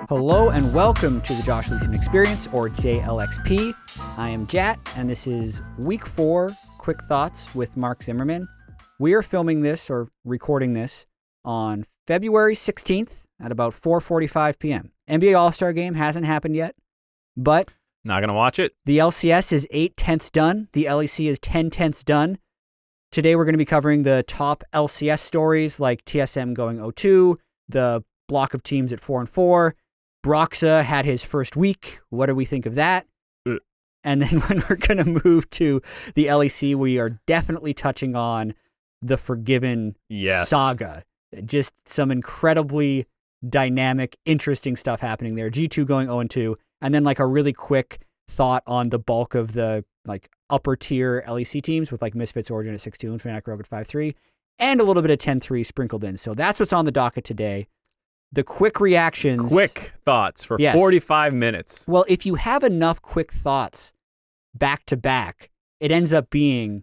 Hello and welcome to the Josh Leesman Experience, or JLXP. I am Jatt, and this is Week 4 Quick Thoughts with Mark Zimmerman. We are filming this, or recording this, on February 16th at about 4:45 p.m. NBA All-Star Game hasn't happened yet, but... Not going to watch it. The LCS is 8/10ths done. The LEC is 10/10ths done. Today we're going to be covering the top LCS stories like TSM going 0-2, the block of teams at 4-4. Broxah had his first week. What do we think of that? And then when we're going to move to the LEC, we are definitely touching on the Forgiven saga. Just some incredibly dynamic, interesting stuff happening there. G2 going 0-2, and then like a really quick thought on the bulk of the like upper tier LEC teams with like Misfits, Origen at 6-2 and Fnatic Rogue at 5-3, and a little bit of 10-3 sprinkled in. So that's what's on the docket today. The quick reactions. Quick thoughts for 45 minutes. Well, if you have enough quick thoughts back to back, it ends up being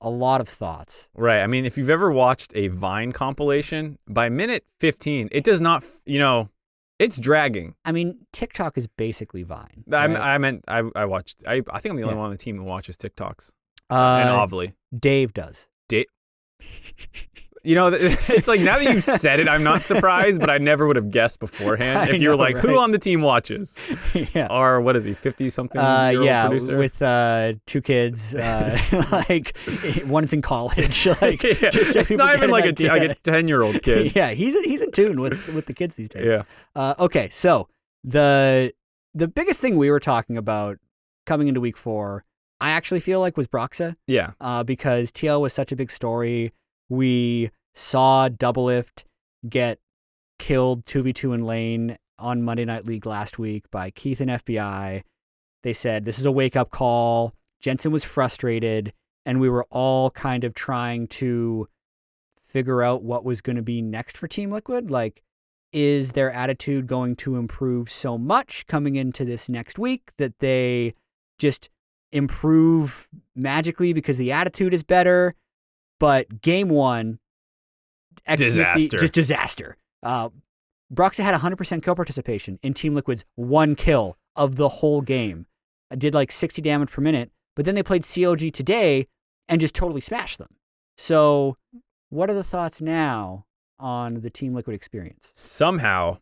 a lot of thoughts. Right. I mean, if you've ever watched a Vine compilation, by minute 15, it does not, it's dragging. I mean, TikTok is basically Vine. Right? I watched, I think I'm the only one on the team who watches TikToks. And Ovly. Dave does. It's like now that you've said it, I'm not surprised, but I never would have guessed beforehand. If you were like, who on the team watches? Yeah. Or what is he, 50-something-year-old producer? With 2 kids, like one's in college. Like, yeah. It's not even like a 10-year-old kid. Yeah, he's in tune with the kids these days. Yeah. Okay, so the biggest thing we were talking about coming into week 4, I actually feel like was Broxah. Yeah. Because TL was such a big story. We saw Doublelift get killed 2v2 in lane on Monday Night League last week by Keith and FBI. They said this is a wake-up call. Jensen was frustrated, and we were all kind of trying to figure out what was going to be next for Team Liquid. Like, is their attitude going to improve so much coming into this next week that they just improve magically because the attitude is better? But game 1, disaster. Just disaster. Broxah had 100% kill participation in Team Liquid's 1 kill of the whole game. Did like 60 damage per minute, but then they played COG today and just totally smashed them. So what are the thoughts now on the Team Liquid experience? Somehow,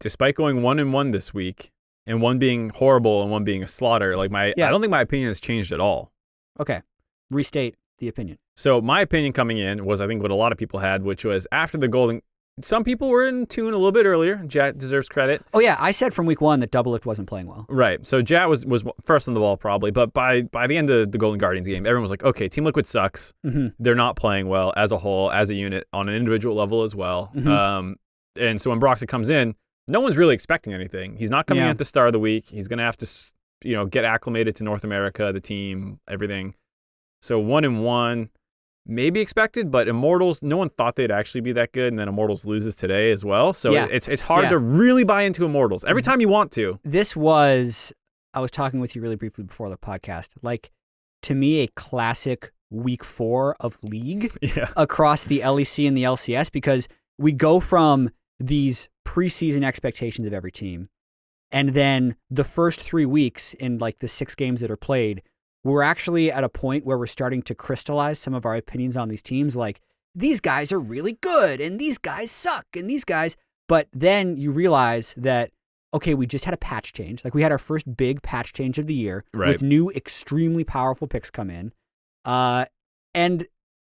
despite going 1-1 this week, and one being horrible and one being a slaughter, I don't think my opinion has changed at all. Okay. Restate the opinion. So my opinion coming in was, I think, what a lot of people had, which was after the golden... Some people were in tune a little bit earlier. Jatt deserves credit. Oh, yeah. I said from week 1 that Doublelift wasn't playing well. Right. So Jatt was first on the ball, probably. But by the end of the Golden Guardians game, everyone was like, okay, Team Liquid sucks. Mm-hmm. They're not playing well as a whole, as a unit, on an individual level as well. Mm-hmm. And so when Broxah comes in, no one's really expecting anything. He's not coming in at the start of the week. He's going to have to, get acclimated to North America, the team, everything. So 1-1... maybe expected, but Immortals, no one thought they'd actually be that good, and then Immortals loses today as well. So it's hard to really buy into Immortals every time you want to. I was talking with you really briefly before the podcast, like, to me, a classic week 4 of League across the LEC and the LCS, because we go from these preseason expectations of every team, and then the first 3 weeks in like the 6 games that are played, we're actually at a point where we're starting to crystallize some of our opinions on these teams. Like, these guys are really good, and these guys suck, and these guys... But then you realize that, okay, we just had a patch change. Like, we had our first big patch change of the year with new, extremely powerful picks come in. And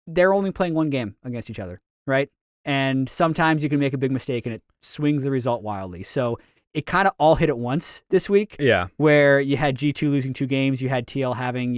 they're only playing 1 game against each other, right? And sometimes you can make a big mistake, and it swings the result wildly. So... it kind of all hit at once this week. Yeah. Where you had G2 losing 2 games, you had TL having,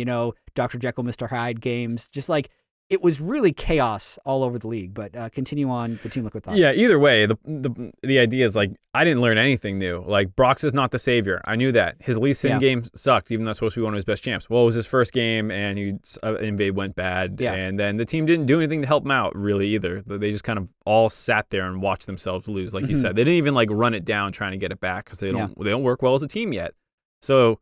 Dr. Jekyll, Mr. Hyde games. Just like, it was really chaos all over the league. But continue on the Team Liquid thought. Yeah, either way, the idea is like, I didn't learn anything new. Like, Broxah's not the savior. I knew that. His Leesman game sucked, even though it's supposed to be one of his best champs. Well, it was his first game, and Invade went bad. Yeah. And then the team didn't do anything to help him out, really, either. They just kind of all sat there and watched themselves lose, like you said. They didn't even, like, run it down trying to get it back, because they don't work well as a team yet. So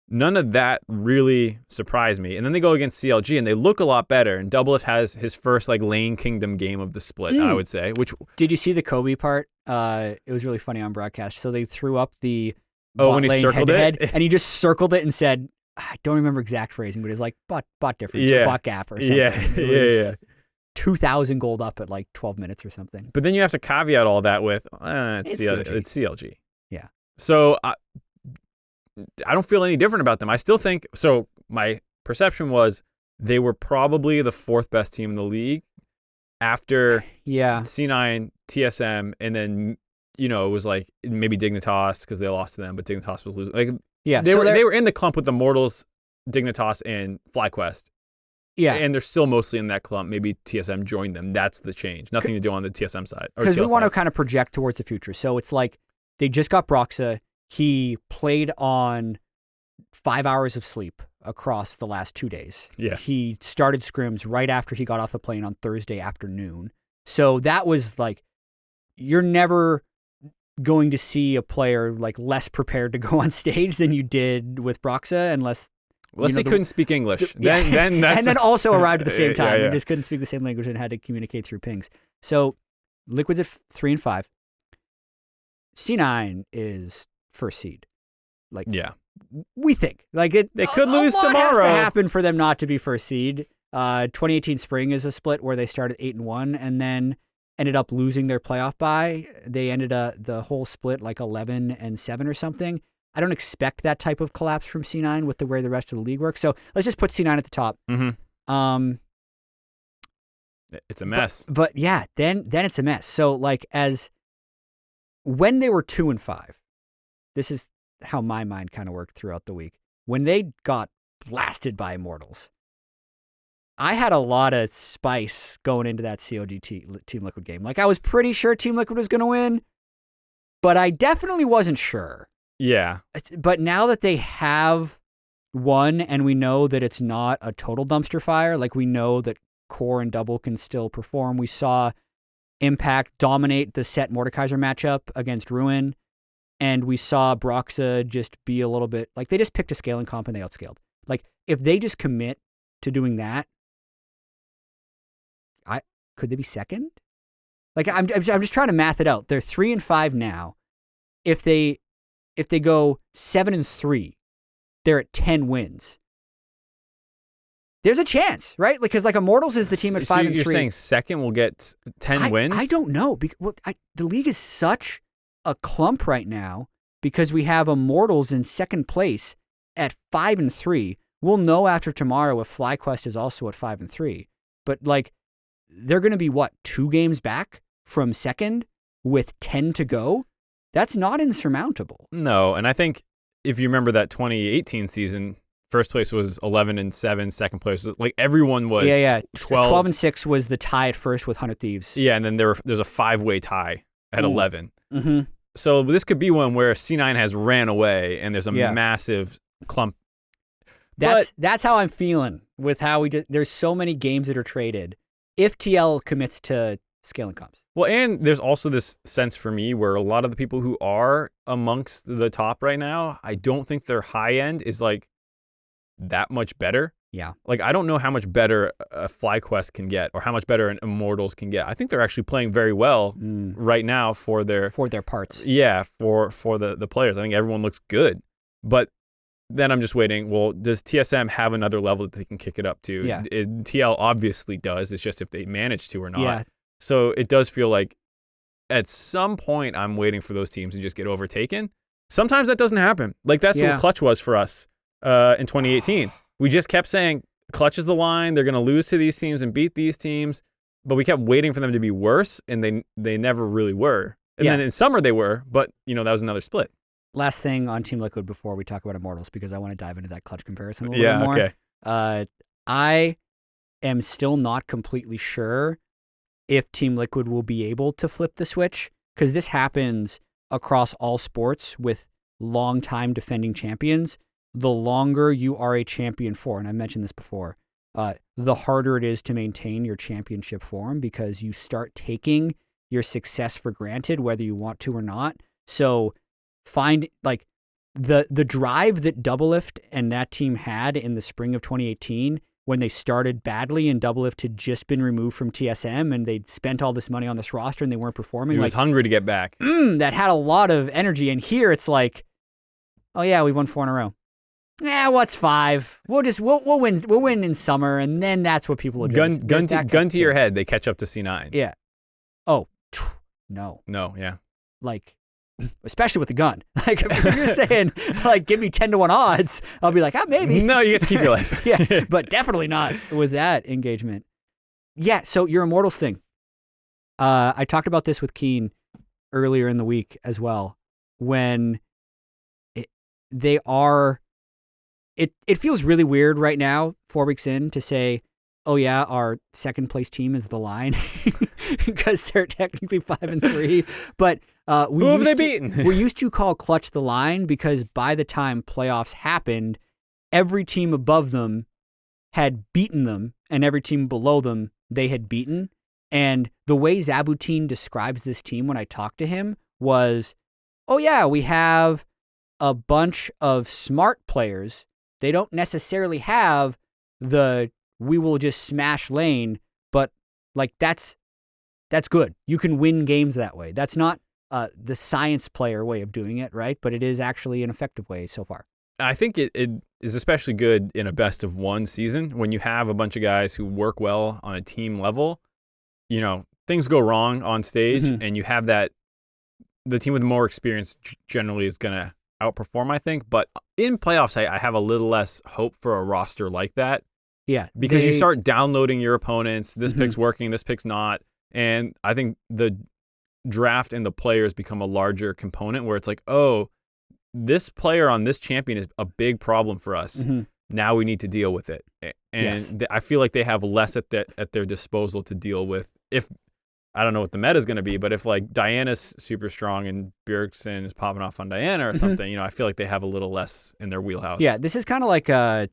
None of that really surprised me. And then they go against CLG, and they look a lot better. And Doublelift has his first like Lane Kingdom game of the split, I would say. Which did you see the Kobe part? It was really funny on broadcast. So they threw up the when he circled head-to-head, and he just circled it and said, I don't remember exact phrasing, but it's like bot difference or bot gap or something. Yeah. 2,000 gold up at like 12 minutes or something. But then you have to caveat all that with it's CLG. Yeah. So I don't feel any different about them. I still think so. My perception was they were probably the fourth best team in the league after C9, TSM, and then it was like maybe Dignitas because they lost to them, but Dignitas was losing. Like they were in the clump with the Mortals, Dignitas, and FlyQuest. Yeah, and they're still mostly in that clump. Maybe TSM joined them. That's the change. Nothing to do on the TSM side. Because we want to kind of project towards the future. So it's like they just got Broxah. He played on 5 hours of sleep across the last 2 days. Yeah. He started scrims right after he got off the plane on Thursday afternoon. So that was like, you're never going to see a player like less prepared to go on stage than you did with Broxah unless he couldn't speak English. Then and then also arrived at the same time and just couldn't speak the same language and had to communicate through pings. So Liquid's at 3 and 5. C9 is first seed. Like we think like they could lose tomorrow. Has to happen for them not to be first seed. 2018 spring is a split where they started 8-1 and then ended up losing their playoff bye. They ended the whole split like 11-7 or something. I don't expect that type of collapse from C9 with the way the rest of the league works. So let's just put C9 at the top. Mm-hmm. It's a mess. But yeah, then it's a mess. So like when they were 2 and 5, this is how my mind kind of worked throughout the week. When they got blasted by Immortals, I had a lot of spice going into that COD Team Liquid game. Like I was pretty sure Team Liquid was going to win, but I definitely wasn't sure. Yeah. But now that they have won and we know that it's not a total dumpster fire, like we know that Core and Double can still perform. We saw Impact dominate the Set Mordekaiser matchup against Ruin, and we saw Broxah just be a little bit like they just picked a scaling comp and they outscaled. Like if they just commit to doing that, could they be second? Like I'm just trying to math it out. They're 3 and 5 now. If they go 7 and 3, they're at 10 wins. There's a chance, right? Because like Immortals is the team at 5 and 3. You're saying second will get 10 wins? I don't know. The league is such a clump right now because we have Immortals in second place at 5 and 3. We'll know after tomorrow if FlyQuest is also at 5 and 3. But like they're going to be 2 games back from second with 10 to go? That's not insurmountable. No, and I think if you remember that 2018 season, first place was 11-7, second place was like everyone was 12 and 6 was the tie at first with 100 Thieves. Yeah, and then there's a 5-way tie at 11. Mm-hmm. So this could be one where C9 has ran away and there's a massive clump. That's how I'm feeling with how there's so many games that are traded. If TL commits to scaling comps. Well, and there's also this sense for me where a lot of the people who are amongst the top right now, I don't think their high end is like that much better. Yeah. Like I don't know how much better a FlyQuest can get or how much better an Immortals can get. I think they're actually playing very well right now for their parts. Yeah, for the players. I think everyone looks good. But then I'm just waiting. Well, does TSM have another level that they can kick it up to? Yeah. TL obviously does. It's just if they manage to or not. Yeah. So it does feel like at some point I'm waiting for those teams to just get overtaken. Sometimes that doesn't happen. Like that's what Clutch was for us in 2018. We just kept saying Clutch is the line. They're going to lose to these teams and beat these teams. But we kept waiting for them to be worse, and they never really were. And then in summer they were, but that was another split. Last thing on Team Liquid before we talk about Immortals, because I want to dive into that Clutch comparison a little bit more. Okay. I am still not completely sure if Team Liquid will be able to flip the switch, because this happens across all sports with long-time defending champions. The longer you are a champion for, and I mentioned this before, the harder it is to maintain your championship form because you start taking your success for granted, whether you want to or not. So the drive that Doublelift and that team had in the spring of 2018 when they started badly and Doublelift had just been removed from TSM and they'd spent all this money on this roster and they weren't performing. He was hungry to get back. That had a lot of energy. And here it's like, oh yeah, we won 4 in a row. Yeah, what's 5? We'll win in summer, and then that's what people will do. Gun to your head, they catch up to C9. Yeah. Oh, no. No, yeah. Like, especially with the gun. Like, if you're saying, like, give me 10-1 odds, I'll be like, maybe. No, you get to keep your life. Yeah, but definitely not with that engagement. Yeah, so your Immortals thing. I talked about this with Keen earlier in the week as well, when they are... It feels really weird right now, 4 weeks in, to say, oh yeah, our second place team is the Line because they're technically 5-3. But who have they beaten? We used to call Clutch the Line because by the time playoffs happened, every team above them had beaten them, and every team below them they had beaten. And the way Zabutin describes this team when I talked to him was, oh yeah, we have a bunch of smart players. They don't necessarily have the we will just smash lane, but like that's good. You can win games that way. That's not the science player way of doing it, right? But it is actually an effective way so far. I think it is especially good in a best of 1 season when you have a bunch of guys who work well on a team level. You know, things go wrong on stage, and you have that. The team with more experience generally is going to outperform, I think. But in playoffs, I have a little less hope for a roster like that. Yeah. Because you start downloading your opponents. This pick's working, this pick's not. And I think the draft and the players become a larger component where it's like, oh, this player on this champion is a big problem for us. Now we need to deal with it. And I feel like they have less at their disposal to deal with. If I don't know what the meta is going to be, but if like Diana's super strong and Bjergsen is popping off on Diana or something, you know, I feel like they have a little less in their wheelhouse. Yeah, this is kind of like I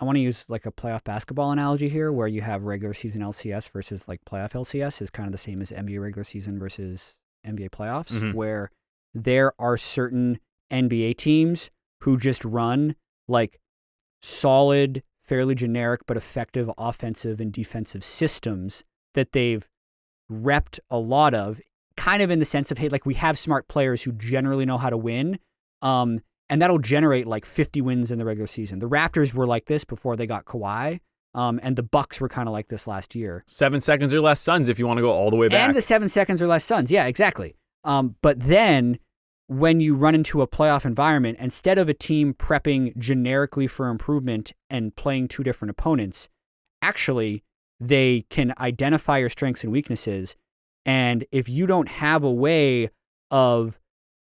want to use like a playoff basketball analogy here, where you have regular season LCS versus like playoff LCS is kind of the same as NBA regular season versus NBA playoffs, where there are certain NBA teams who just run like solid, fairly generic but effective offensive and defensive systems that they've repped a lot of, kind of in the sense of, hey, like we have smart players who generally know how to win, and that'll generate like 50 wins in the regular season. The Raptors were like this before they got Kawhi, and the Bucks were kind of like this last year. 7 seconds or less Suns if you want to go all the way back. And the 7 seconds or less Suns, yeah, exactly. But then when you run into a playoff environment, instead of a team prepping generically for improvement and playing 2 different opponents, actually they can identify your strengths and weaknesses. And if you don't have a way of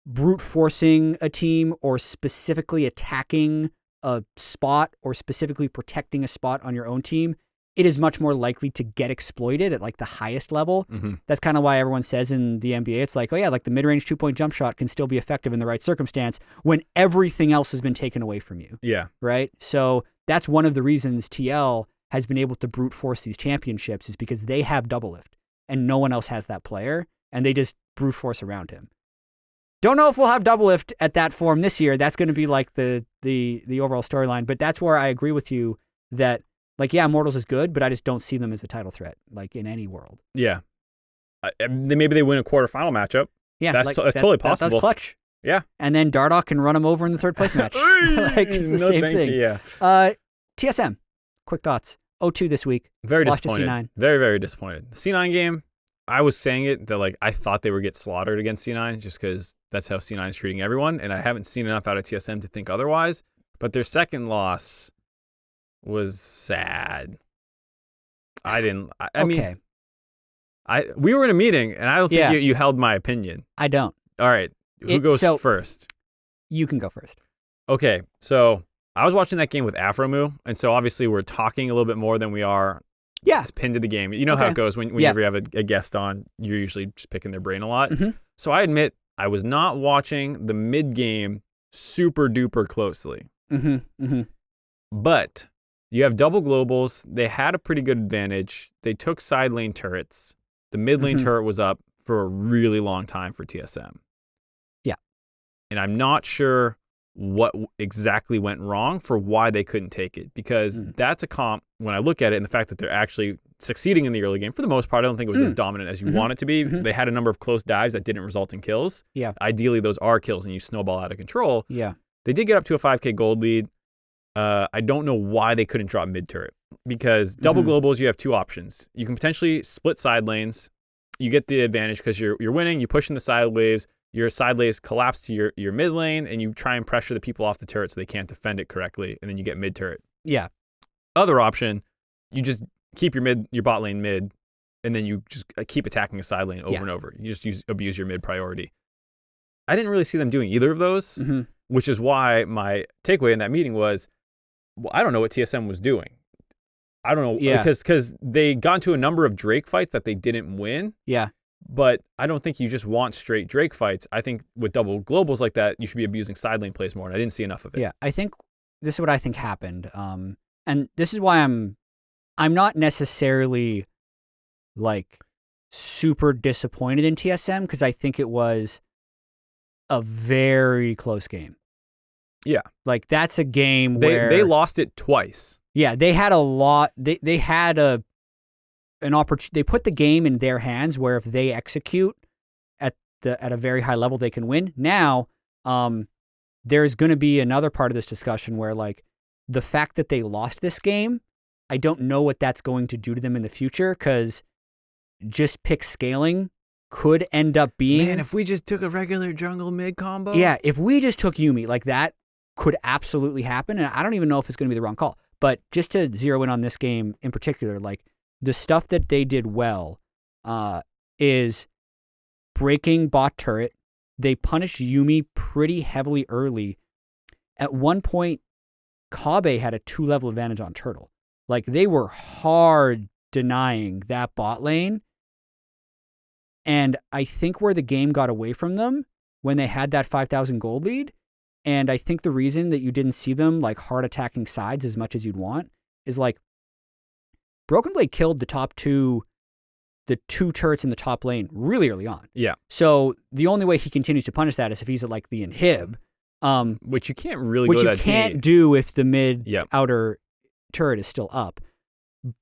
brute forcing a team or specifically attacking a spot or specifically protecting a spot on your own team, it is much more likely to get exploited at like the highest level. That's kind of why everyone says in the NBA, it's like, oh yeah, like the mid-range 2-point jump shot can still be effective in the right circumstance when everything else has been taken away from you. Yeah. Right? So that's one of the reasons TL has been able to brute force these championships, is because they have Doublelift and no one else has that player, and they just brute force around him. Don't know if we'll have Doublelift at that form this year. That's going to be like the overall storyline, but that's where I agree with you that, like, yeah, Immortals is good, but I just don't see them as a title threat, like in any world. Yeah. Maybe they win a quarterfinal matchup. Yeah. That's totally possible. That's clutch. Yeah. And then Dardoch can run him over in the 3rd place match. Like, it's the same thing. Yeah. TSM, quick thoughts. 0-2 this week. Very Lost disappointed. to C9. Very, very disappointed. The C9 game, I was saying it that like I thought they would get slaughtered against C9 just because that's how C9 is treating everyone, and I haven't seen enough out of TSM to think otherwise. But their second loss was sad. I mean, we were in a meeting, and I don't think you held my opinion. I don't. All right, who goes first? You can go first. Okay, so I was watching that game with Afromu, and so obviously we're talking a little bit more than we are pinned to the game. You know how it goes whenever you have a guest on, you're usually just picking their brain a lot. So I admit I was not watching the mid-game super duper closely. But you have double globals. They had a pretty good advantage. They took side lane turrets. The mid lane turret was up for a really long time for TSM. Yeah. And I'm not sure what exactly went wrong for why they couldn't take it, because that's a comp when I look at it, and the fact that they're actually succeeding in the early game for the most part. I don't think it was as dominant as you want it to be. They had a number of close dives that didn't result in kills. Yeah. Ideally, those are kills and you snowball out of control. Yeah. They did get up to a 5K gold lead. I don't know why they couldn't drop mid turret, because double globals, you have two options. You can potentially split side lanes. You get the advantage because you're winning. You push in the side waves. Your side waves collapse to your mid lane, and you try and pressure the people off the turret so they can't defend it correctly, and then you get mid turret. Yeah. Other option, you just keep your bot lane mid, and then you just keep attacking a side lane over and over. You just abuse your mid priority. I didn't really see them doing either of those, which is why my takeaway in that meeting was, well, I don't know what TSM was doing. I don't know, because they got into a number of Drake fights that they didn't win. Yeah. But I don't think you just want straight Drake fights. I think with double globals like that, you should be abusing side lane plays more, and I didn't see enough of it. Yeah, I think this is what I think happened. And this is why I'm not necessarily like super disappointed in TSM, because I think it was a very close game. Yeah. Like that's a game where they lost it twice. Yeah, they had a lot. They had an opportunity. They put the game in their hands where if they execute at a very high level, they can win. Now, there's going to be another part of this discussion where like the fact that they lost this game, I don't know what that's going to do to them in the future, because just pick scaling could end up being... Man, if we just took a regular jungle mid combo? Yeah, if we just took Yuumi, like that could absolutely happen, and I don't even know if it's going to be the wrong call. But just to zero in on this game in particular, like the stuff that they did well is breaking bot turret. They punished Yuumi pretty heavily early. At one point, Kabe had a 2-level advantage on Turtle. Like they were hard denying that bot lane. And I think where the game got away from them when they had that 5,000 gold lead, and I think the reason that you didn't see them like hard attacking sides as much as you'd want is like Broken Blade killed the two turrets in the top lane really early on. Yeah. So the only way he continues to punish that is if he's at like the inhib. Which you can't really which go you that can't deep. do if the mid outer turret is still up.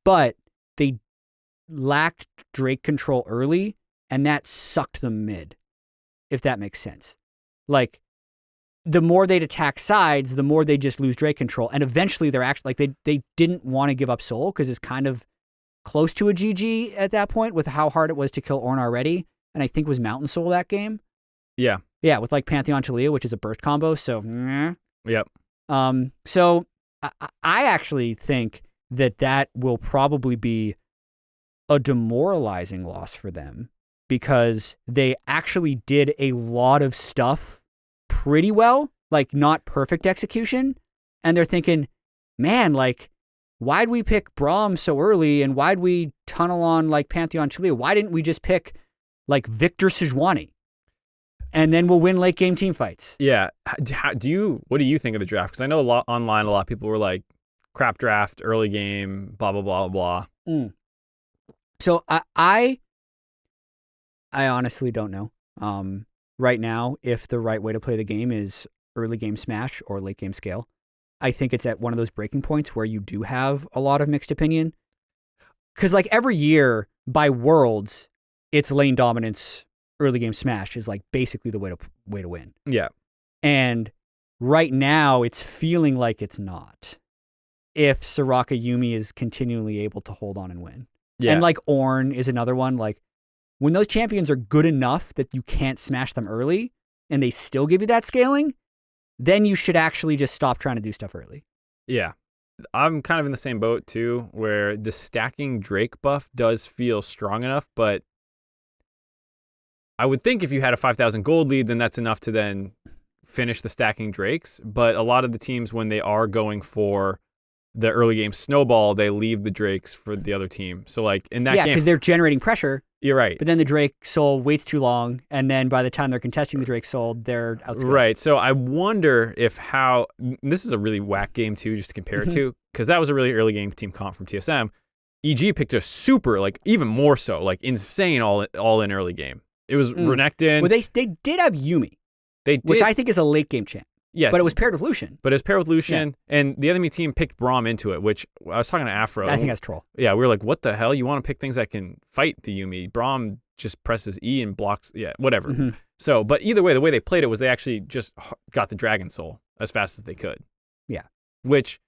But they lacked Drake control early, and that sucked them mid, if that makes sense. Like, the more they'd attack sides, the more they just lose Drake control. And eventually they're actually, like, they didn't want to give up Soul because it's kind of close to a GG at that point with how hard it was to kill Ornn already. And I think it was Mountain Soul that game. Yeah. Yeah, with like Pantheon Chalea, which is a burst combo. So, Yep. So I actually think that will probably be a demoralizing loss for them, because they actually did a lot of stuff pretty well, like not perfect execution. And they're thinking, man, like, why'd we pick Braum so early, and why'd we tunnel on like Pantheon Chalea? Why didn't we just pick like Victor Sejuani? And then we'll win late game team fights. Yeah. What do you think of the draft? Because I know a lot of people were like, crap draft, early game, blah, blah, blah, blah. So I honestly don't know right now if the right way to play the game is early game smash or late game scale. I think it's at one of those breaking points where you do have a lot of mixed opinion. Because like every year by Worlds, it's lane dominance, early game smash is like basically the way to win. Yeah. And right now it's feeling like it's not, if Soraka Yuumi is continually able to hold on and win. Yeah. And like Ornn is another one. Like when those champions are good enough that you can't smash them early and they still give you that scaling, then you should actually just stop trying to do stuff early. Yeah. I'm kind of in the same boat too, where the stacking Drake buff does feel strong enough, but I would think if you had a 5,000 gold lead, then that's enough to then finish the stacking Drakes. But a lot of the teams, when they are going for the early game snowball, they leave the Drakes for the other team. So like in that game, because they're generating pressure. You're right. But then the Drake soul waits too long, and then by the time they're contesting the Drake soul, they're outscored. Right. So I wonder if this is a really whack game too, just to compare it to, because that was a really early game team comp from TSM. EG picked a super, like even more so, like insane all in early game. It was Renekton. Well, they did have Yuumi. They did, which I think is a late game champ. Yes. But it was paired with Lucian. And the enemy team picked Braum into it, which I was talking to Afro. I think that's troll. Yeah, we were like, what the hell? You want to pick things that can fight the Yuumi. Braum just presses E and blocks, whatever. Mm-hmm. So, but either way, the way they played it was they actually just got the Dragon Soul as fast as they could. Yeah. Which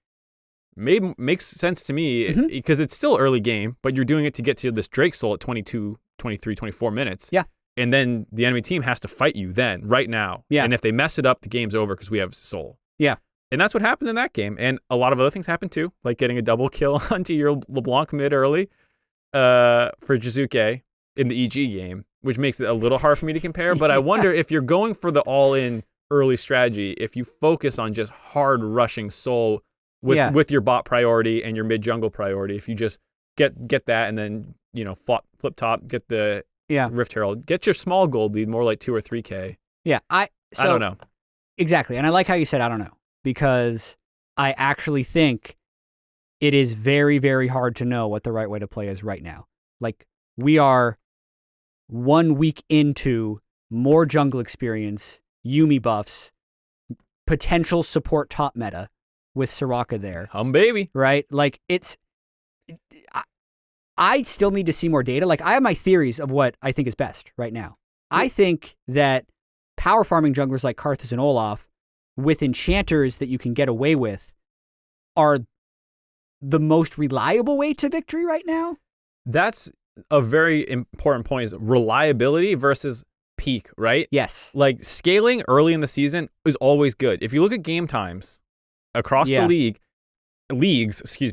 makes sense to me because it's still early game, but you're doing it to get to this Drake Soul at 22, 23, 24 minutes. Yeah. And then the enemy team has to fight you then, right now. Yeah. And if they mess it up, the game's over because we have Soul. Yeah. And that's what happened in that game. And a lot of other things happened too, like getting a double kill onto your LeBlanc mid early for Jizuke in the EG game, which makes it a little hard for me to compare. But I wonder if you're going for the all-in early strategy, if you focus on just hard rushing Soul with your bot priority and your mid jungle priority, if you just get that and then, flip top, get the Rift Herald, get your small gold lead more like 2 or 3K. Yeah. I don't know. Exactly. And I like how you said, I don't know, because I actually think it is very, very hard to know what the right way to play is right now. Like, we are 1 week into more jungle experience, Yuumi buffs, potential support top meta with Soraka there. Baby. Right? Like, I still need to see more data. Like, I have my theories of what I think is best right now. I think that power farming junglers like Karthus and Olaf with enchanters that you can get away with are the most reliable way to victory right now. That's a very important point, is reliability versus peak, right? Yes. Like, scaling early in the season is always good. If you look at game times across the leagues,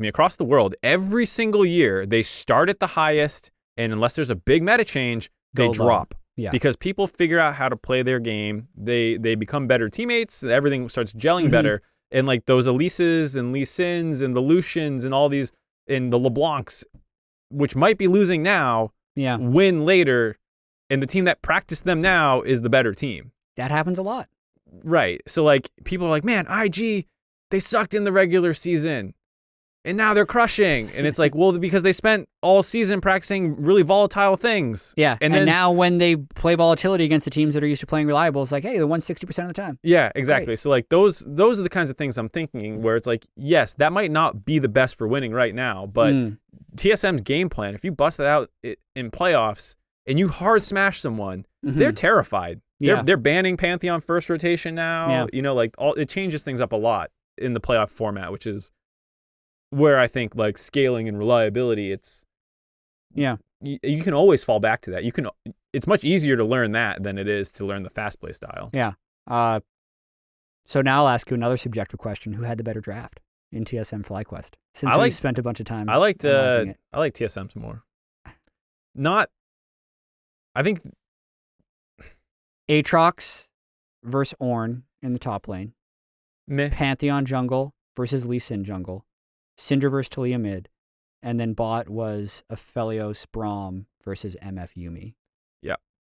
across the world, every single year they start at the highest, and unless there's a big meta change, they drop. Yeah. Because people figure out how to play their game. They become better teammates. Everything starts gelling better. And like those Elises and Lee Sins and the Lucians and all these, and the LeBlancs, which might be losing now, win later. And the team that practiced them now is the better team. That happens a lot. Right. So like people are like, man, IG, they sucked in the regular season and now they're crushing. And it's like, well, because they spent all season practicing really volatile things. Yeah. And then, now when they play volatility against the teams that are used to playing reliable, it's like, hey, they won 60% of the time. Yeah, exactly. Great. So like those are the kinds of things I'm thinking where it's like, yes, that might not be the best for winning right now, but TSM's game plan, if you bust that out in playoffs and you hard smash someone, they're terrified. They're banning Pantheon first rotation now. Yeah. It changes things up a lot in the playoff format, which is where I think like scaling and reliability, you can always fall back to that. It's much easier to learn that than it is to learn the fast play style. Yeah. So now I'll ask you another subjective question: who had the better draft in TSM FlyQuest? Since we spent a bunch of time. I like TSM's more. I think Aatrox versus Ornn in the top lane. Meh. Pantheon jungle versus Lee Sin jungle. Syndra versus Taliyah mid. And then bot was Aphelios Braum versus MF Yuumi. Yeah.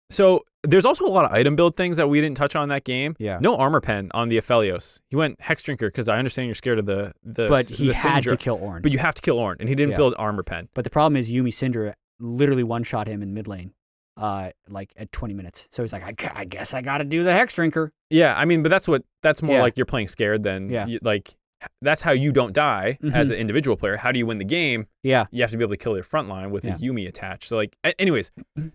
So there's also a lot of item build things that we didn't touch on in that game. Yeah. No armor pen on the Aphelios. He went Hex Drinker because I understand you're scared of the But he had Syndra. to kill Ornn. But you have to kill Ornn, and he didn't build armor pen. But the problem is Yuumi Syndra literally one-shot him in mid lane. Like at 20 minutes. So he's like, I guess I got to do the Hex Drinker. Yeah, I mean, but that's more like you're playing scared than that's how you don't die as an individual player. How do you win the game? Yeah. You have to be able to kill your front line with a Yuumi attached. So like, anyways,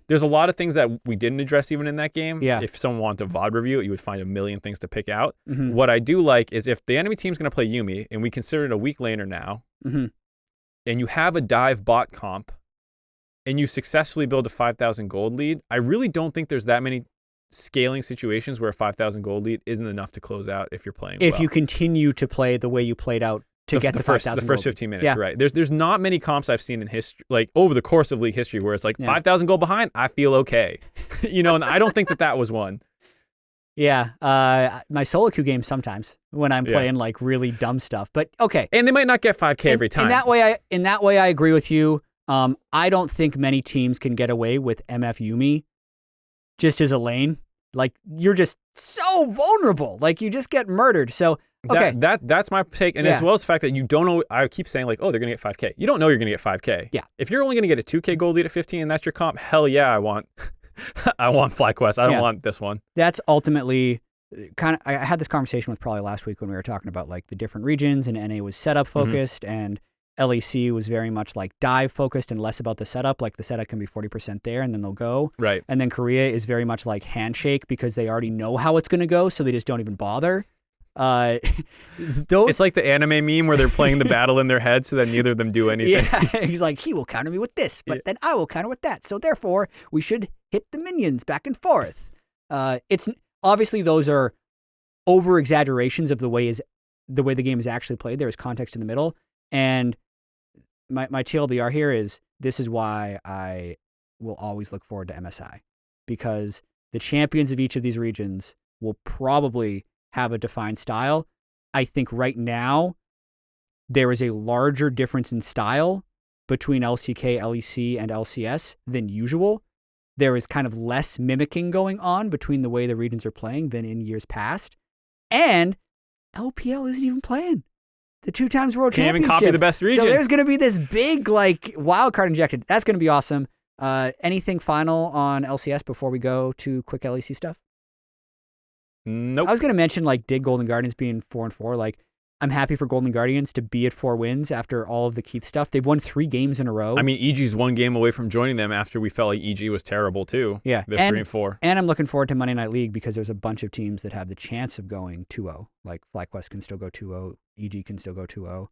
there's a lot of things that we didn't address even in that game. Yeah. If someone wanted to VOD review it, you would find a million things to pick out. What I do like is if the enemy team's going to play Yuumi and we consider it a weak laner now, and you have a dive bot comp, and you successfully build a 5,000 gold lead, I really don't think there's that many scaling situations where a 5,000 gold lead isn't enough to close out if you're playing If you continue to play the way you played out to get the 5,000 the first 15 minutes, right. There's not many comps I've seen in history, like over the course of League history, where it's like 5,000 gold behind, I feel okay. And I don't think that was one. Yeah, my solo queue games sometimes when I'm playing like really dumb stuff, but okay. And they might not get 5K every time. In that way, I agree with you. I don't think many teams can get away with MF Yuumi just as a lane. Like, you're just so vulnerable. Like, you just get murdered. So, okay. That's my take. And as well as the fact that you don't know, I keep saying like, oh, they're going to get 5K. You don't know you're going to get 5K. Yeah. If you're only going to get a 2K gold lead at 15 and that's your comp, hell yeah, I want FlyQuest. I don't want this one. That's ultimately I had this conversation with probably last week when we were talking about like the different regions, and NA was setup focused and LEC was very much like dive focused and less about the setup. Like the setup can be 40% there and then they'll go. Right. And then Korea is very much like handshake because they already know how it's going to go, so they just don't even bother. It's like the anime meme where they're playing the battle in their head so that neither of them do anything. Yeah, he's like, he will counter me with this, but then I will counter with that. So therefore, we should hit the minions back and forth. It's obviously those are over exaggerations of the way the game is actually played. There is context in the middle, and my TLDR here is this is why I will always look forward to MSI, because the champions of each of these regions will probably have a defined style. I think right now there is a larger difference in style between LCK, LEC, and LCS than usual. There is kind of less mimicking going on between the way the regions are playing than in years past. And LPL isn't even playing the 2 times world Can't championship. even copy the best region. So there's going to be this big like wild card injected. That's going to be awesome. Anything final on LCS before we go to quick LEC stuff? Nope. I was going to mention like dig Golden Guardians being 4-4. Like I'm happy for Golden Guardians to be at 4 wins after all of the Keith stuff. They've won 3 games in a row. I mean, EG's 1 game away from joining them after we felt like EG was terrible too. Yeah. They're 3-4. And I'm looking forward to Monday Night League because there's a bunch of teams that have the chance of going 2-0. Like FlyQuest can still go 2-0. EG can still go 2-0.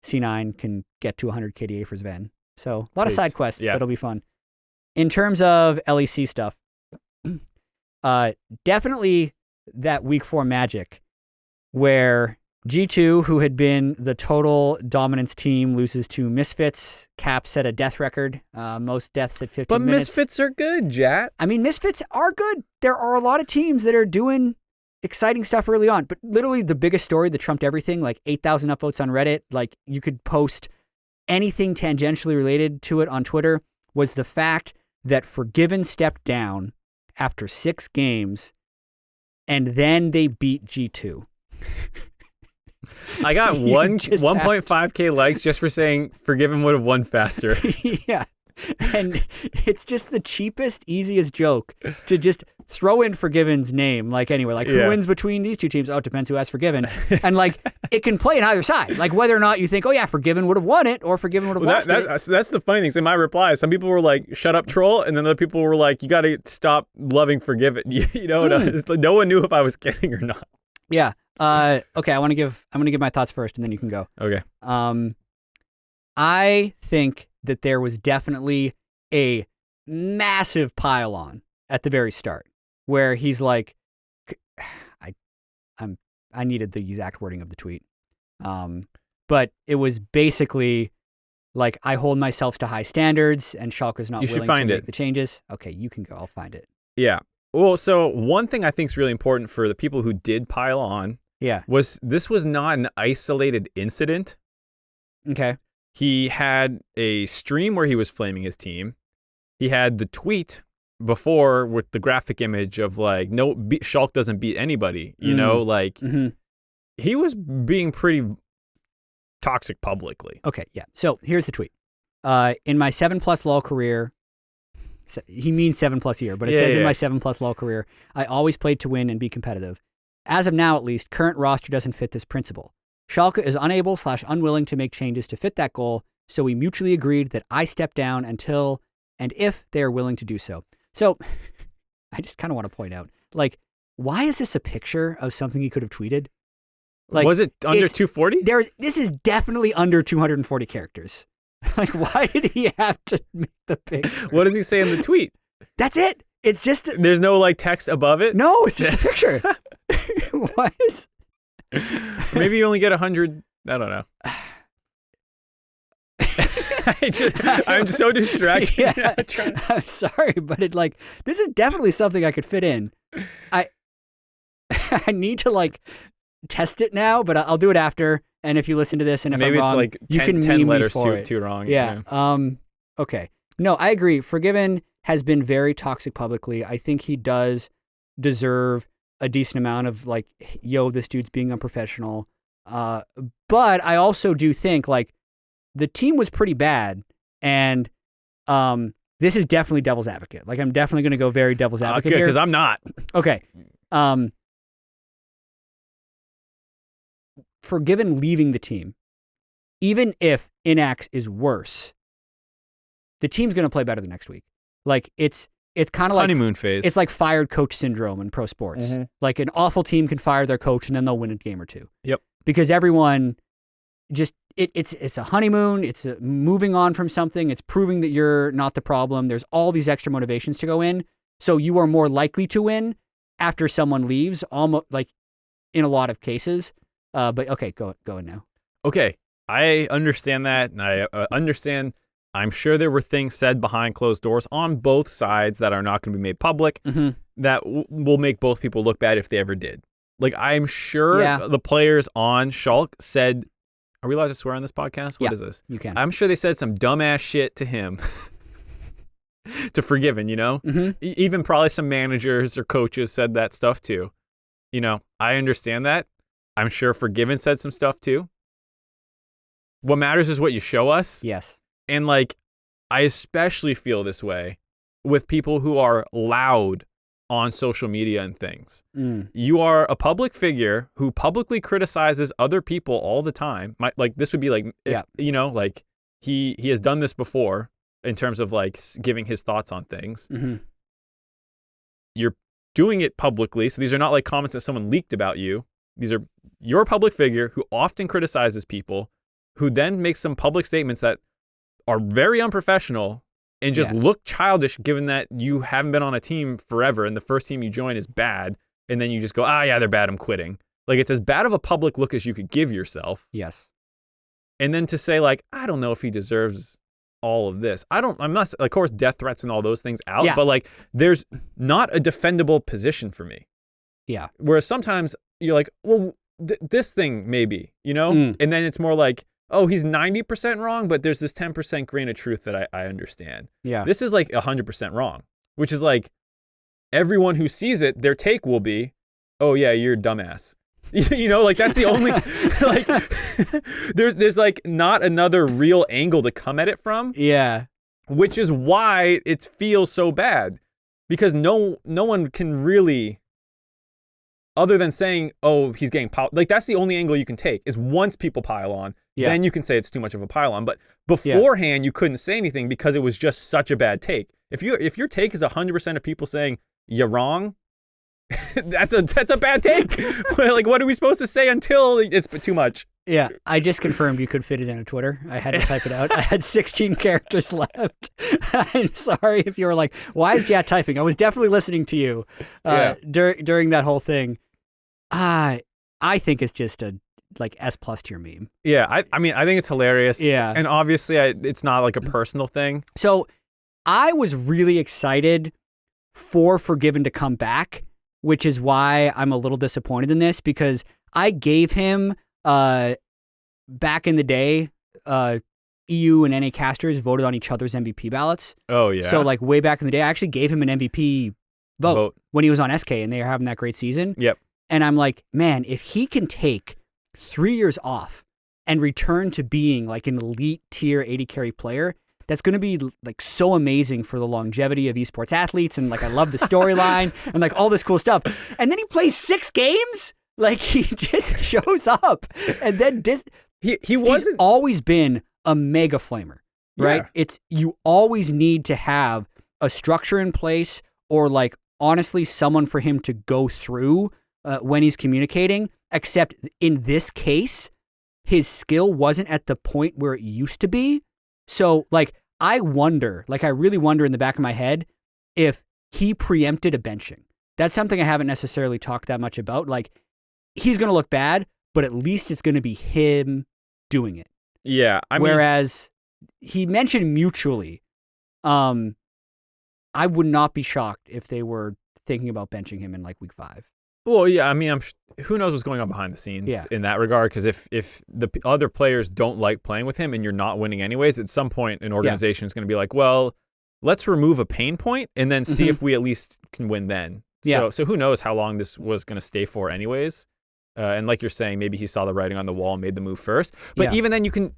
C9 can get to 100 KDA for Sven. So a lot of side quests. Yeah. That'll be fun. In terms of LEC stuff, definitely that week 4 magic where G2, who had been the total dominance team, loses to Misfits. Cap set a death record, most deaths at 15 minutes. But Misfits are good, Jatt. I mean, Misfits are good. There are a lot of teams that are doing exciting stuff early on, but literally the biggest story that trumped everything, like 8,000 upvotes on Reddit, like you could post anything tangentially related to it on Twitter, was the fact that Forgiven stepped down after 6 games and then they beat G2. I got 1.5K likes just for saying Forgiven would have won faster. Yeah. And it's just the cheapest, easiest joke to just throw in Forgiven's name, like anywhere. Like, who wins between these 2 teams? Oh, it depends who has Forgiven. And like, it can play on either side. Like, whether or not you think, oh yeah, Forgiven would have won it, or Forgiven would have lost it. That's the funny thing. So in my replies, some people were like, shut up, troll. And then other people were like, you got to stop loving Forgiven. You know, no one knew if I was kidding or not. Yeah. Okay, I'm gonna give my thoughts first, and then you can go. Okay. I think that there was definitely a massive pile-on at the very start, where he's like, I needed the exact wording of the tweet, but it was basically like, I hold myself to high standards, and Schalke's not willing to make the changes. Okay, you can go. I'll find it. Yeah. Well, so one thing I think is really important for the people who did pile on, was this was not an isolated incident. Okay. He had a stream where he was flaming his team. He had the tweet before with the graphic image of like, no, Schalke doesn't beat anybody. You know, like he was being pretty toxic publicly. Okay, yeah. So here's the tweet. In my 7+ LoL career, he means 7+ year, but it says in my 7+ LoL career, I always played to win and be competitive. As of now, at least, current roster doesn't fit this principle. Schalke is unable/unwilling to make changes to fit that goal, so we mutually agreed that I step down until and if they are willing to do so. So, I just kind of want to point out, like, why is this a picture of something he could have tweeted? Like, was it under 240? This is definitely under 240 characters. Like, why did he have to make the picture? What does he say in the tweet? That's it. It's just... There's no, like, text above it? No, it's just a picture. Why is... Maybe you only get 100... I don't know. I'm just so distracted. Yeah, I'm sorry, but this is definitely something I could fit in. I need to, like, test it now, but I'll do it after. And if you listen to this and if maybe I'm wrong, it's like 10, you can 10 meme letters me for it. too wrong. Yeah. Okay. No, I agree. Forgiven has been very toxic publicly. I think he does deserve a decent amount of like, yo, this dude's being unprofessional. But I also do think like the team was pretty bad, and this is definitely devil's advocate. Like, I'm definitely going to go very devil's advocate here. here. Because I'm not. Okay. Forgiven leaving the team, even if Inax is worse, the team's going to play better the next week. Like it's kind of like honeymoon phase. It's like fired coach syndrome in pro sports. Like an awful team can fire their coach and then they'll win a game or two. Yep. Because everyone just it's a honeymoon. It's moving on from something. It's proving that you're not the problem. There's all these extra motivations to go in. So you are more likely to win after someone leaves, almost like in a lot of cases. But okay, go in now. Okay, I understand that, and I understand. I'm sure there were things said behind closed doors on both sides that are not going to be made public that will make both people look bad if they ever did. Like, I'm sure the players on Schalke said, are we allowed to swear on this podcast? What is this? You can. I'm sure they said some dumbass shit to him. To Forgiven, you know? Even probably some managers or coaches said that stuff too. You know, I understand that. I'm sure Forgiven said some stuff too. What matters is what you show us. Yes. And like, I especially feel this way with people who are loud on social media and things. You are a public figure who publicly criticizes other people all the time. Like this would be like, if, you know, like he has done this before in terms of like giving his thoughts on things. You're doing it publicly. So these are not like comments that someone leaked about you. These are your public figure who often criticizes people, who then makes some public statements that are very unprofessional and just look childish, given that you haven't been on a team forever and the first team you join is bad. And then you just go, yeah, they're bad, I'm quitting. Like, it's as bad of a public look as you could give yourself. Yes. And then to say like, I don't know if he deserves all of this. I'm not, of course, death threats and all those things out, but like, there's not a defendable position for me. Yeah. Whereas sometimes you're like, well, this thing maybe, you know? And then it's more like, oh, he's 90% wrong, but there's this 10% grain of truth that I understand. Yeah. This is like 100% wrong, which is like everyone who sees it, their take will be, oh yeah, you're a dumbass. You know, like that's the only, like, there's like not another real angle to come at it from. Yeah. Which is why it feels so bad, because no one can really, other than saying, oh, he's getting like that's the only angle you can take, is once people pile on, then you can say it's too much of a pile on. But beforehand, you couldn't say anything because it was just such a bad take. If your take is 100% of people saying you're wrong, that's a bad take. Like, what are we supposed to say until it's too much? Yeah, I just confirmed you could fit it into Twitter. I had to type it out. I had 16 characters left. I'm sorry if you were like, why is Jatt typing? I was definitely listening to you during that whole thing. I think it's just a like S+ tier meme. Yeah, I mean, I think it's hilarious. Yeah. And obviously, it's not like a personal thing. So I was really excited for Forgiven to come back, which is why I'm a little disappointed in this, because I gave him, back in the day, EU and NA casters voted on each other's MVP ballots. Oh, yeah. So like way back in the day, I actually gave him an MVP vote when he was on SK and they were having that great season. Yep. And I'm like, man, if he can take 3 years off and return to being like an elite tier 80 carry player, that's going to be like so amazing for the longevity of esports athletes. And like, I love the storyline and like all this cool stuff. And then he plays 6 games. Like, he just shows up and then he's always been a mega flamer, right? Yeah. You always need to have a structure in place, or like, honestly, someone for him to go through when he's communicating, except in this case, his skill wasn't at the point where it used to be. So like, I really wonder in the back of my head if he preempted a benching. That's something I haven't necessarily talked that much about. Like, he's going to look bad, but at least it's going to be him doing it. Yeah. Whereas he mentioned mutually, I would not be shocked if they were thinking about benching him in like week 5. Well, yeah, I mean, who knows what's going on behind the scenes in that regard? Because if the other players don't like playing with him and you're not winning anyways, at some point an organization is going to be like, well, let's remove a pain point and then see if we at least can win then. So who knows how long this was going to stay for anyways. And like you're saying, maybe he saw the writing on the wall and made the move first. But even then you can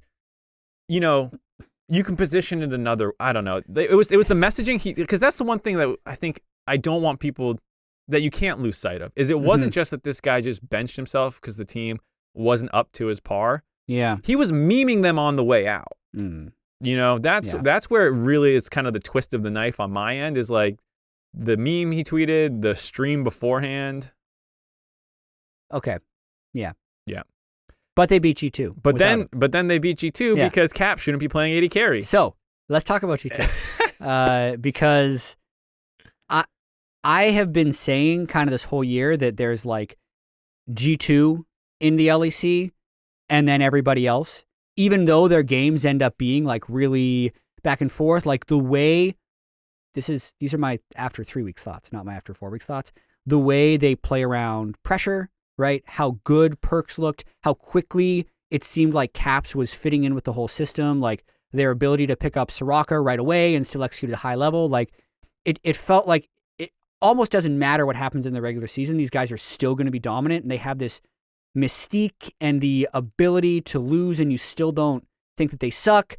position it another, I don't know. It was the messaging, because that's the one thing that I think I don't want people, that you can't lose sight of, is it wasn't just that this guy just benched himself because the team wasn't up to his par. Yeah. He was memeing them on the way out. You know, that's where it really is kind of the twist of the knife on my end, is like the meme he tweeted, the stream beforehand. Okay. Yeah. Yeah. But they beat G2. But then they beat G2 because Cap shouldn't be playing AD carry. So let's talk about G2. Because I have been saying kind of this whole year that there's like G2 in the LEC and then everybody else, even though their games end up being like really back and forth, like the way these are my after 3 weeks thoughts, not my after 4 weeks thoughts. The way they play around pressure, right? How good PerkZ looked, how quickly it seemed like Caps was fitting in with the whole system, like their ability to pick up Soraka right away and still execute at a high level. Like it felt like it almost doesn't matter what happens in the regular season. These guys are still going to be dominant, and they have this mystique and the ability to lose, and you still don't think that they suck.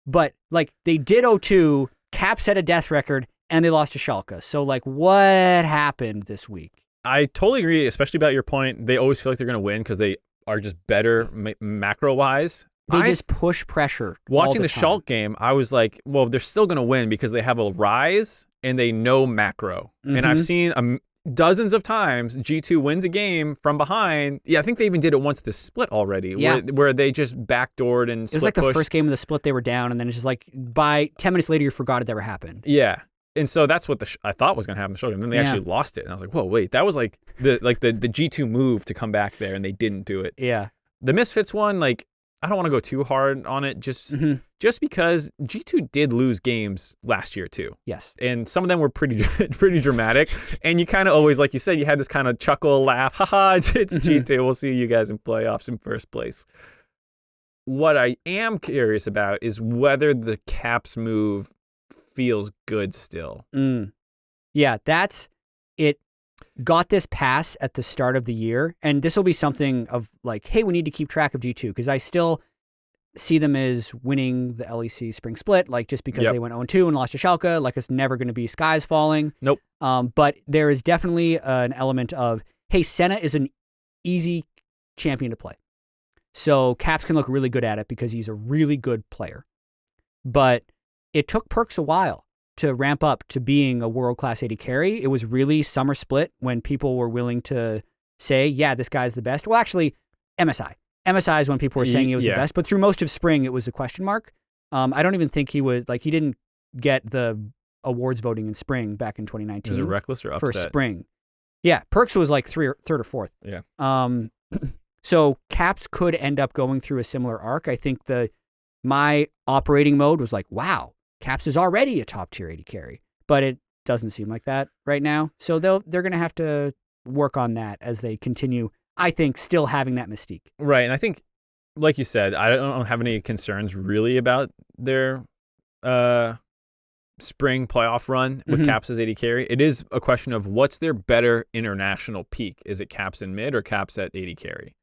But like they did 0-2, Cap set a death record, and they lost to Schalke. So like what happened this week? I totally agree, especially about your point. They always feel like they're going to win because they are just better macro-wise. They just push pressure. Watching the Schalke game, I was like, well, they're still going to win because they have a rise and they know macro. And I've seen dozens of times G2 wins a game from behind. Yeah, I think they even did it once this split already, where they just backdoored and split. It was like the first game of the split, they were down, and then it's just like by 10 minutes later, you forgot it ever happened. Yeah. And so that's what I thought was going to happen. And then they actually lost it. And I was like, whoa, wait, that was like the G2 move to come back there, and they didn't do it. Yeah. The Misfits one, like, I don't want to go too hard on it just because G2 did lose games last year too. Yes. And some of them were pretty dramatic. And you kind of always, like you said, you had this kind of chuckle, laugh, haha, it's G2. We'll see you guys in playoffs in first place. What I am curious about is whether the Caps move feels good still. Yeah, that's it. Got this pass at the start of the year, and this will be something of like, hey, we need to keep track of G2 because I still see them as winning the LEC spring split, like just because they went 0-2 and lost to Schalke, like it's never going to be skies falling. Nope. But there is definitely an element of, hey, Senna is an easy champion to play. So Caps can look really good at it because he's a really good player. But it took PerkZ a while to ramp up to being a world-class AD carry. It was really summer split when people were willing to say, yeah, this guy's the best. Well, actually, MSI. MSI is when people were saying he was the best, but through most of spring, it was a question mark. I don't even think he was, like, he didn't get the awards voting in spring back in 2019. Was it reckless or upset? For spring. Yeah, PerkZ was like third or fourth. Yeah. So Caps could end up going through a similar arc. I think my operating mode was like, wow, Caps is already a top tier AD carry, but it doesn't seem like that right now. So they're going to have to work on that as they continue, I think, still having that mystique. Right. And I think, like you said, I don't have any concerns really about their spring playoff run with Caps as AD carry. It is a question of what's their better international peak. Is it Caps in mid or Caps at AD carry?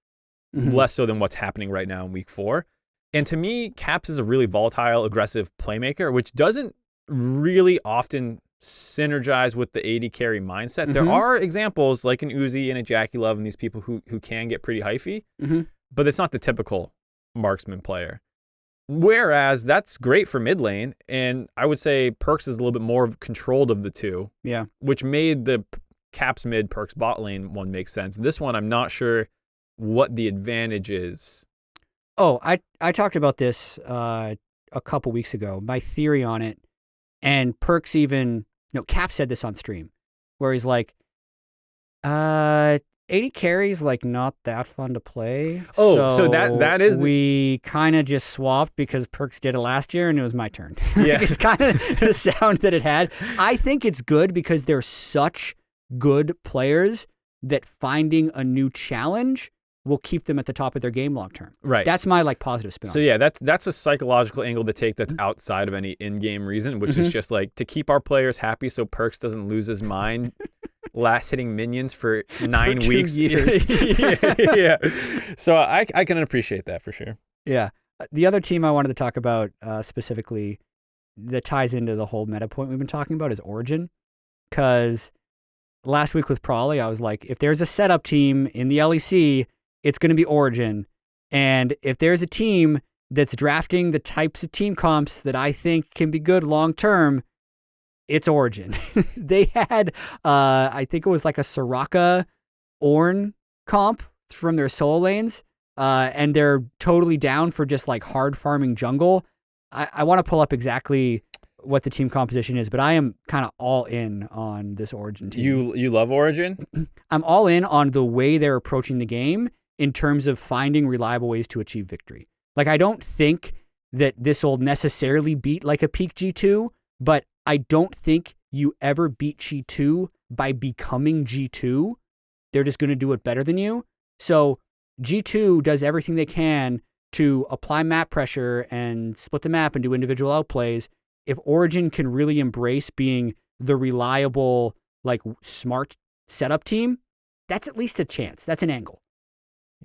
Less so than what's happening right now in week 4. And to me, Caps is a really volatile, aggressive playmaker, which doesn't really often synergize with the AD carry mindset. There are examples like an Uzi and a Jackie Love and these people who can get pretty hyphy, but it's not the typical marksman player. Whereas that's great for mid lane, and I would say PerkZ is a little bit more controlled of the two, which made the Caps mid, PerkZ bot lane one make sense. This one, I'm not sure what the advantage is. Oh, I talked about this a couple weeks ago, my theory on it, and PerkZ even, Cap said this on stream, where he's like, 80 carries like not that fun to play. Oh, so that is we kind of just swapped because PerkZ did it last year and it was my turn. Yeah, it's kind of the sound that it had. I think it's good because they're such good players that finding a new challenge will keep them at the top of their game long term. Right. That's my positive spin. So yeah, that's a psychological angle to take that's outside of any in-game reason, which is just like to keep our players happy so PerkZ doesn't lose his mind. Last hitting minions for 9 weeks. Years. Yeah. So I can appreciate that for sure. Yeah. The other team I wanted to talk about specifically that ties into the whole meta point we've been talking about is Origen. Because last week with Prawley, I was like, if there's a setup team in the LEC, it's going to be Origen. And if there's a team that's drafting the types of team comps that I think can be good long term, it's Origen. They had, I think it was like a Soraka Ornn comp from their solo lanes, and they're totally down for just like hard farming jungle. I want to pull up exactly what the team composition is, but I am kind of all in on this Origen team. You love Origen? I'm all in on the way they're approaching the game in terms of finding reliable ways to achieve victory. Like, I don't think that this will necessarily beat like a peak G2, but I don't think you ever beat G2 by becoming G2. They're just going to do it better than you. So G2 does everything they can to apply map pressure and split the map and do individual outplays. If Origen can really embrace being the reliable, like smart setup team, that's at least a chance. That's an angle.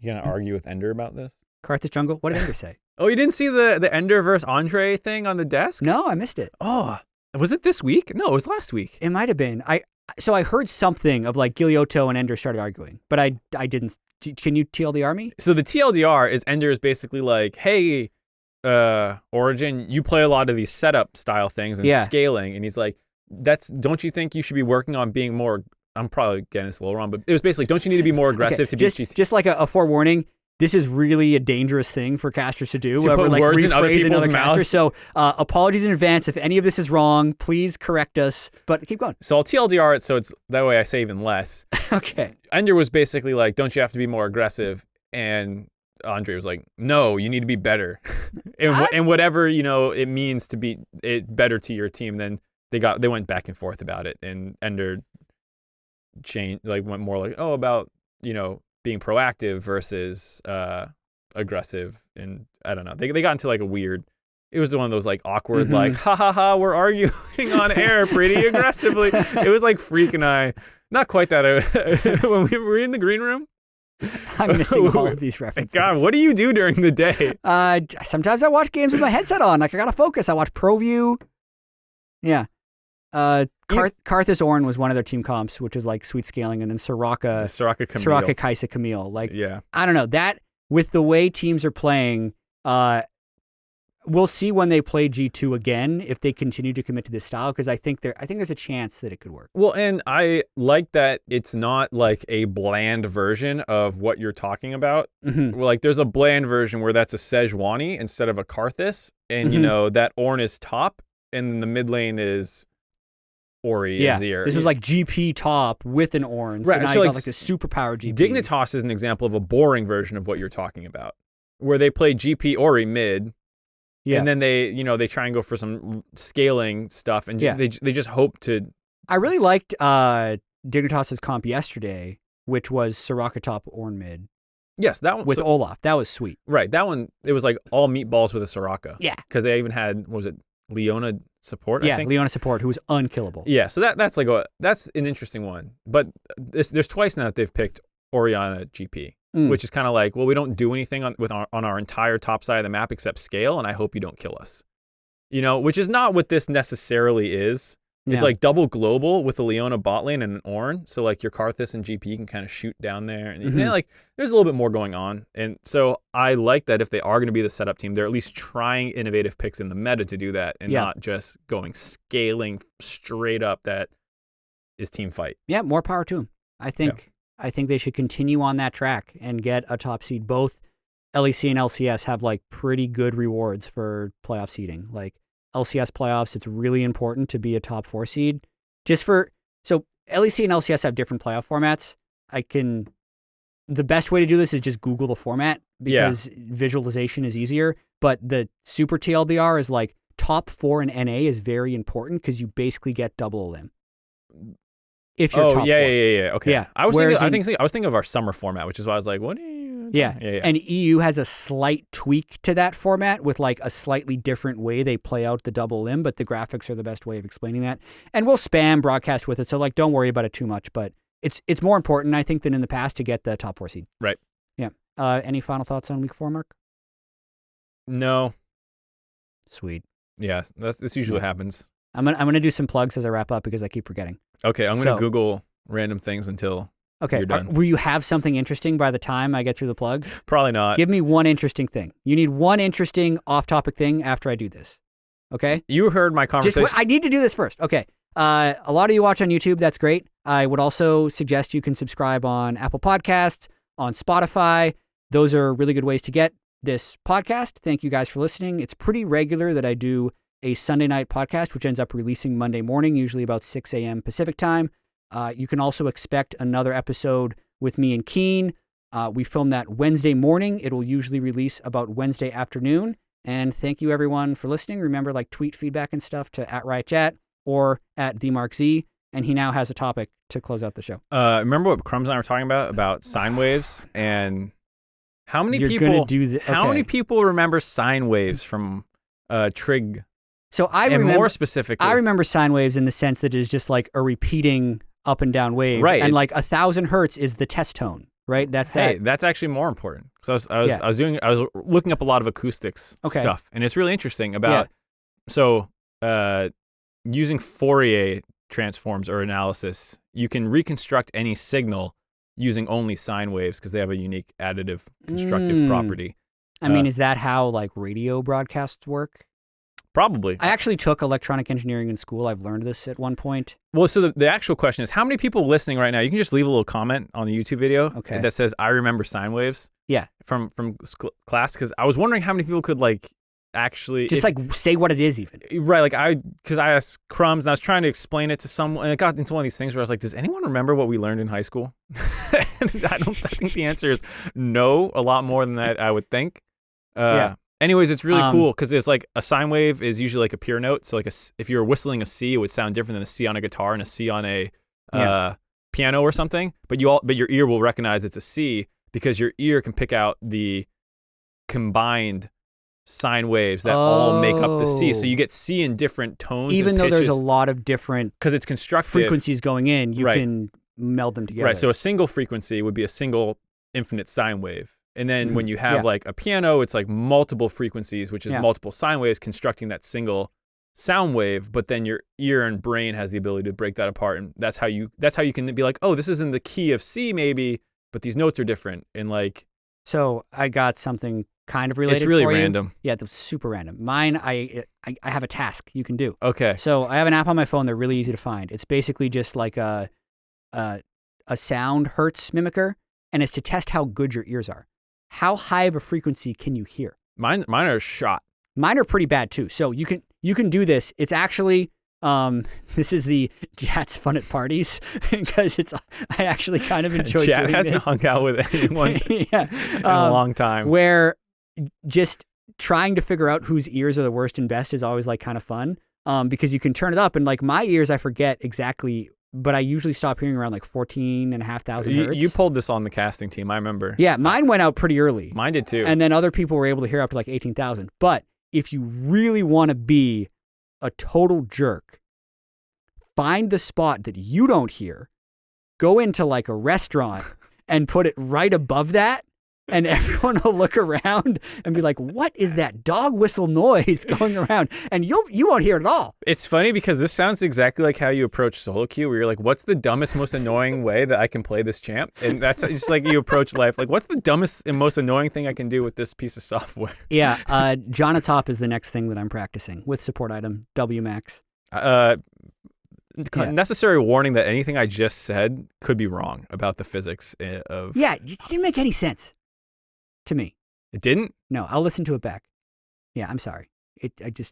You gonna argue with Ender about this? Karthus jungle? What did Ender say? Oh, you didn't see the Ender versus Andre thing on the desk? No, I missed it. Oh, was it this week? No, it was last week. It might have been. So I heard something of like Gilioto and Ender started arguing, but I didn't. Can you TLDR me? So the TLDR is Ender is basically like, hey, Origen, you play a lot of these setup style things and scaling, and he's like, don't you think you should be working on being more? I'm probably getting this a little wrong, but it was basically, don't you need to be more aggressive to beat GC? Just like a forewarning, this is really a dangerous thing for casters to do. To put like words in other people's mouths. So apologies in advance if any of this is wrong. Please correct us, but keep going. So I'll TLDR it so it's that way I say even less. Okay. Ender was basically like, don't you have to be more aggressive? And Andre was like, no, you need to be better. and whatever, it means to be it better to your team, then they went back and forth about it. And Ender went more like, about, being proactive versus aggressive. And I don't know. They got into like a weird, it was one of those like awkward, like, ha ha ha, we're arguing on air pretty aggressively. It was like Freak and I, not quite that, when we were in the green room. I'm missing all of these references. God, what do you do during the day? Sometimes I watch games with my headset on. Like, I gotta focus. I watch ProView. Yeah. Karthus Ornn was one of their team comps, which is like sweet scaling, and then Soraka Kaisa Camille. Like, yeah. I don't know, that with the way teams are playing, we'll see when they play G2 again if they continue to commit to this style, because I think there's a chance that it could work. Well, and I like that it's not like a bland version of what you're talking about. Like, there's a bland version where that's a Sejuani instead of a Karthus, and that Ornn is top, and then the mid lane is Ori Azir. This was like GP top with an Ornn. So now you got like the superpower GP. Dignitas is an example of a boring version of what you're talking about, where they play GP Ori mid, and then they try and go for some scaling stuff, and they just hope to. I really liked Dignitas's comp yesterday, which was Soraka top Ornn mid. Yes, that one with Olaf. That was sweet. Right, that one. It was like all meatballs with a Soraka. Yeah, because they even had, what was it, Leona support? I think? Leona support, who was unkillable. Yeah, so that's an interesting one. But there's twice now that they've picked Orianna GP, which is kind of like, well, we don't do anything on our entire top side of the map except scale, and I hope you don't kill us. Which is not what this necessarily is. It's like double global with a Leona bot lane and an Ornn, so like your Karthus and GP can kind of shoot down there, and like there's a little bit more going on. And so I like that if they are going to be the setup team, they're at least trying innovative picks in the meta to do that, and not just going scaling straight up that is team fight. Yeah, more power to them. I think they should continue on that track and get a top seed. Both LEC and LCS have like pretty good rewards for playoff seeding. Like, LCS playoffs, it's really important to be a top 4 seed. So LEC and LCS have different playoff formats. The best way to do this is just Google the format, because visualization is easier. But the super TLDR is like top 4 in NA is very important, because you basically get double a limb if you're top 4. Okay. Yeah. I was thinking of our summer format, which is why I was like, what? Yeah. And EU has a slight tweak to that format with like a slightly different way they play out the double limb, but the graphics are the best way of explaining that. And we'll spam broadcast with it, so like don't worry about it too much, but it's more important, I think, than in the past to get the top 4 seed. Right. Yeah. Any final thoughts on week 4, Mark? No. Sweet. Yeah, that's usually what happens. I'm gonna do some plugs as I wrap up, because I keep forgetting. Okay, I'm gonna Google random things until Okay. you're done. Will you have something interesting by the time I get through the plugs? Probably not. Give me one interesting thing. You need one interesting off-topic thing after I do this. Okay? You heard my conversation. I need to do this first. Okay. A lot of you watch on YouTube. That's great. I would also suggest you can subscribe on Apple Podcasts, on Spotify. Those are really good ways to get this podcast. Thank you guys for listening. It's pretty regular that I do a Sunday night podcast, which ends up releasing Monday morning, usually about 6 a.m. Pacific time. You can also expect another episode with me and Keen. We film that Wednesday morning. It will usually release about Wednesday afternoon. And thank you, everyone, for listening. Remember, tweet feedback and stuff to @RiotJatt or @MarkZ. And he now has a topic to close out the show. Remember what Crumbs and I were talking about sine waves and how many How many people remember sine waves from trig? So more specifically, I remember sine waves in the sense that it is just like a repeating up and down wave, right? And 1,000 hertz is the test tone, right? That's actually more important because I was looking up a lot of acoustics stuff, and it's really interesting about using Fourier transforms or analysis. You can reconstruct any signal using only sine waves because they have a unique additive constructive property. I mean, is that how radio broadcasts work? Probably. I actually took electronic engineering in school. I've learned this at one point. Well, so the actual question is, how many people listening right now, you can just leave a little comment on the YouTube video that says, I remember sine waves. Yeah. From class, because I was wondering how many people could actually... Just say what it is even. Right, because I asked Crumbs and I was trying to explain it to someone, and it got into one of these things where I was like, does anyone remember what we learned in high school? And I think the answer is no, a lot more than that I would think. Yeah. Anyways, it's really cool because it's a sine wave is usually a pure note. So if you were whistling a C, it would sound different than a C on a guitar and a C on a piano or something. But your ear will recognize it's a C because your ear can pick out the combined sine waves that all make up the C. So you get C in different tones. Even though there's a lot of different because it's constructive frequencies going in, you can meld them together. Right. So a single frequency would be a single infinite sine wave. And then when you have a piano, it's multiple frequencies, which is multiple sine waves constructing that single sound wave. But then your ear and brain has the ability to break that apart, and that's how you can be oh, this is in the key of C maybe, but these notes are different. And so I got something kind of related. It's really for random. Yeah, that's super random. Mine, I have a task you can do. Okay. So I have an app on my phone. They're really easy to find. It's basically just a sound hertz mimicker, and it's to test how good your ears are. How high of a frequency can you hear? Mine are shot. Mine are pretty bad too. So you can do this. It's actually this is the Jatt's fun at parties because I actually kind of enjoy Jatt doing this. hasn't hung out with anyone in a long time. Where just trying to figure out whose ears are the worst and best is always kind of fun because you can turn it up and my ears I forget exactly. But I usually stop hearing around 14,500 hertz. You pulled this on the casting team, I remember. Yeah, mine went out pretty early. Mine did too. And then other people were able to hear up to 18,000. But if you really want to be a total jerk, find the spot that you don't hear, go into a restaurant and put it right above that. And everyone will look around and be like, what is that dog whistle noise going around? And you won't hear it at all. It's funny because this sounds exactly like how you approach solo queue, where you're what's the dumbest, most annoying way that I can play this champ? And that's just you approach life. What's the dumbest and most annoying thing I can do with this piece of software? Yeah. Jonatop is the next thing that I'm practicing with support item, WMAX. Necessary warning that anything I just said could be wrong about the physics of... Yeah, it didn't make any sense. To me. It didn't? No, I'll listen to it back. Yeah, I'm sorry.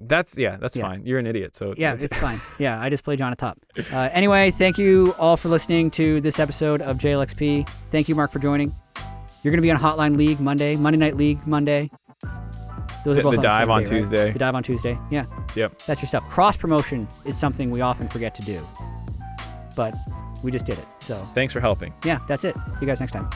That's fine. You're an idiot. So yeah, it's fine. Yeah, I just play John at top. Anyway, thank you all for listening to this episode of JLXP. Thank you, Mark, for joining. You're going to be on Hotline League Monday, Monday Night League Monday. Those are both the dive on Tuesday. Right? The dive on Tuesday. Yeah. Yep. That's your stuff. Cross promotion is something we often forget to do, but we just did it. So thanks for helping. Yeah, that's it. See you guys next time.